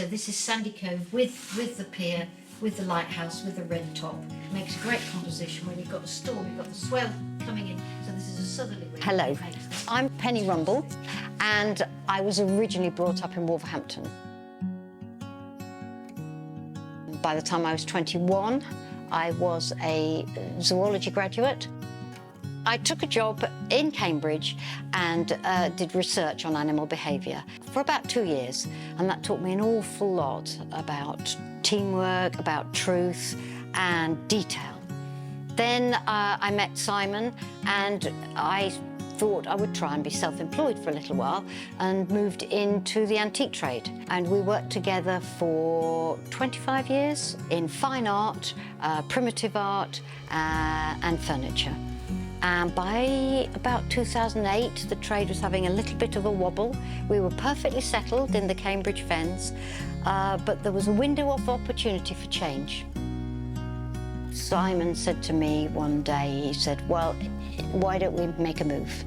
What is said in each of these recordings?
this is Sandy Cove with the pier, with the lighthouse, with the red top. It makes a great composition when you've got the storm, you've got the swell coming in. So this is a southerly wind. Hello, I'm Penny Rumble, and I was originally brought up in Wolverhampton. By the time I was 21, I was a zoology graduate. I took a job in Cambridge and did research on animal behaviour for about 2 years, and that taught me an awful lot about teamwork, about truth and detail. Then I met Simon, and I thought I would try and be self-employed for a little while, and moved into the antique trade. And we worked together for 25 years in fine art, primitive art and furniture. And by about 2008, the trade was having a little bit of a wobble. We were perfectly settled in the Cambridge Fens, but there was a window of opportunity for change. Simon said to me one day, he said, well, why don't we make a move?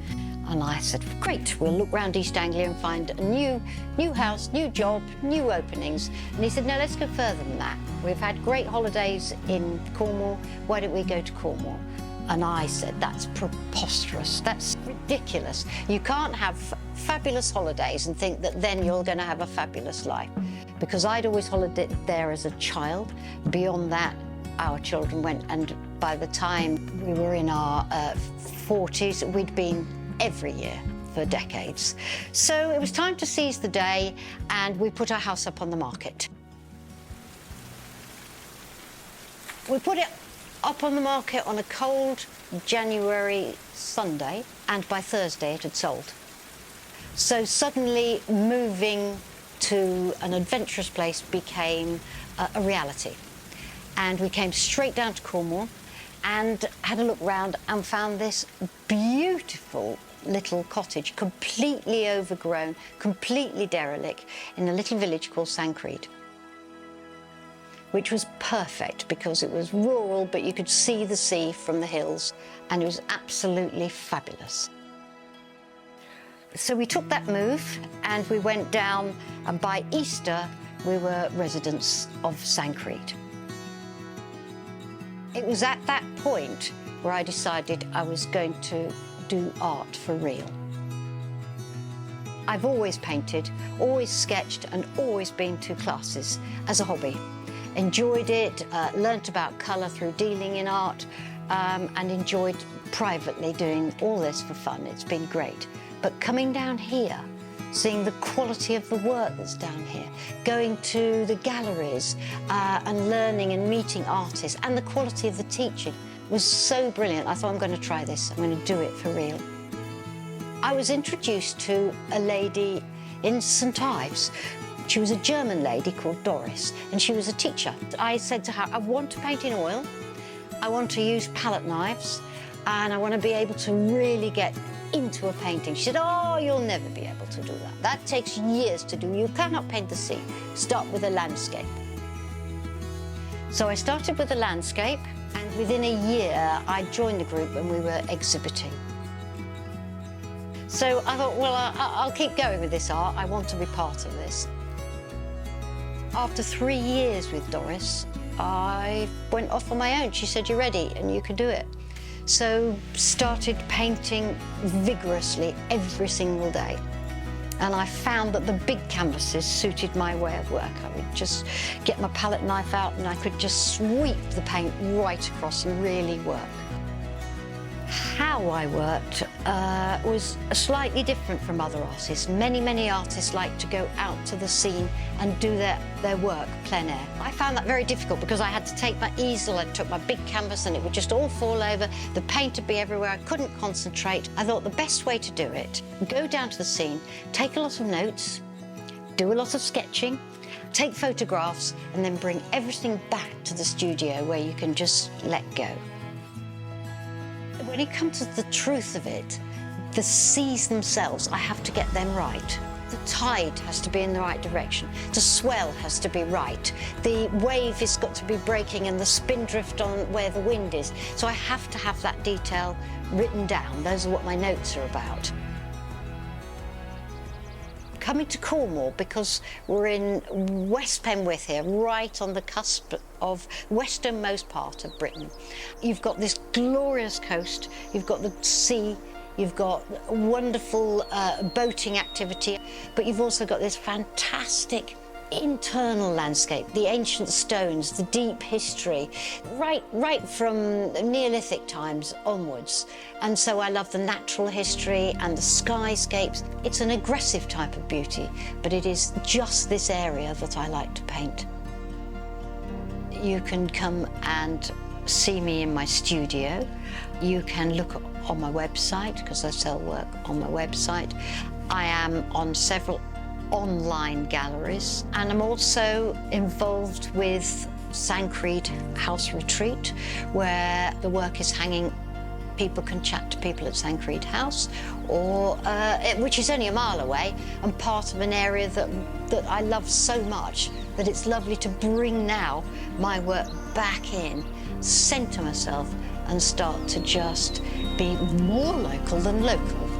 And I said, great, we'll look round East Anglia and find a new house, new job, new openings. And he said, no, let's go further than that. We've had great holidays in Cornwall, why don't we go to Cornwall? And I said, that's preposterous, that's ridiculous. You can't have fabulous holidays and think that then you're going to have a fabulous life. Because I'd always holidayed there as a child. Beyond that, our children went, and by the time we were in our 40s, we'd been every year for decades. So it was time to seize the day, and we put our house up on the market. We put it up on the market on a cold January Sunday, and by Thursday it had sold. So suddenly moving to an adventurous place became a reality. And we came straight down to Cornwall and had a look round and found this beautiful little cottage, completely overgrown, completely derelict, in a little village called Sancreed, which was perfect because it was rural, but you could see the sea from the hills, and it was absolutely fabulous. So we took that move and we went down, and by Easter we were residents of Sancreed. It was at that point where I decided I was going to do art for real. I've always painted, always sketched, and always been to classes as a hobby. Enjoyed it, learnt about colour through dealing in art, and enjoyed privately doing all this for fun. It's been great. But coming down here, seeing the quality of the work that's down here, going to the galleries and learning and meeting artists, and the quality of the teaching was so brilliant. I thought, I'm going to try this, I'm going to do it for real. I was introduced to a lady in St Ives. She was a German lady called Doris, and she was a teacher. I said to her, I want to paint in oil, I want to use palette knives, and I want to be able to really get into a painting. She said, oh, you'll never be able to do that. That takes years to do. You cannot paint the sea. Start with a landscape. So I started with a landscape, and within a year, I joined the group and we were exhibiting. So I thought, well, I'll keep going with this art. I want to be part of this. After 3 years with Doris, I went off on my own. She said, you're ready and you can do it. So started painting vigorously every single day. And I found that the big canvases suited my way of work. I would just get my palette knife out and I could just sweep the paint right across and really work. How I worked was slightly different from other artists. Many artists like to go out to the scene and do their work plein air. I found that very difficult because I had to take my easel, I took my big canvas and it would just all fall over, the paint would be everywhere, I couldn't concentrate. I thought the best way to do it, go down to the scene, take a lot of notes, do a lot of sketching, take photographs, and then bring everything back to the studio where you can just let go. When it comes to the truth of it, the seas themselves, I have to get them right. The tide has to be in the right direction. The swell has to be right. The wave has got to be breaking and the spindrift on where the wind is. So I have to have that detail written down. Those are what my notes are about. coming to Cornwall because we're in West Penwith here, right on the cusp of westernmost part of Britain. You've got this glorious coast, you've got the sea, you've got wonderful boating activity, but you've also got this fantastic internal landscape, the ancient stones, the deep history, right from Neolithic times onwards. And so I love the natural history and the skyscapes. It's an aggressive type of beauty, but it is just this area that I like to paint. You can come and see me in my studio. You can look on my website, because I sell work on my website. I am on several online galleries, and I'm also involved with Sancreed House Retreat, where the work is hanging. People can chat to people at Sancreed House, or which is only a mile away, and part of an area that I love so much that it's lovely to bring now my work back in, centre myself, and start to just be more local than local.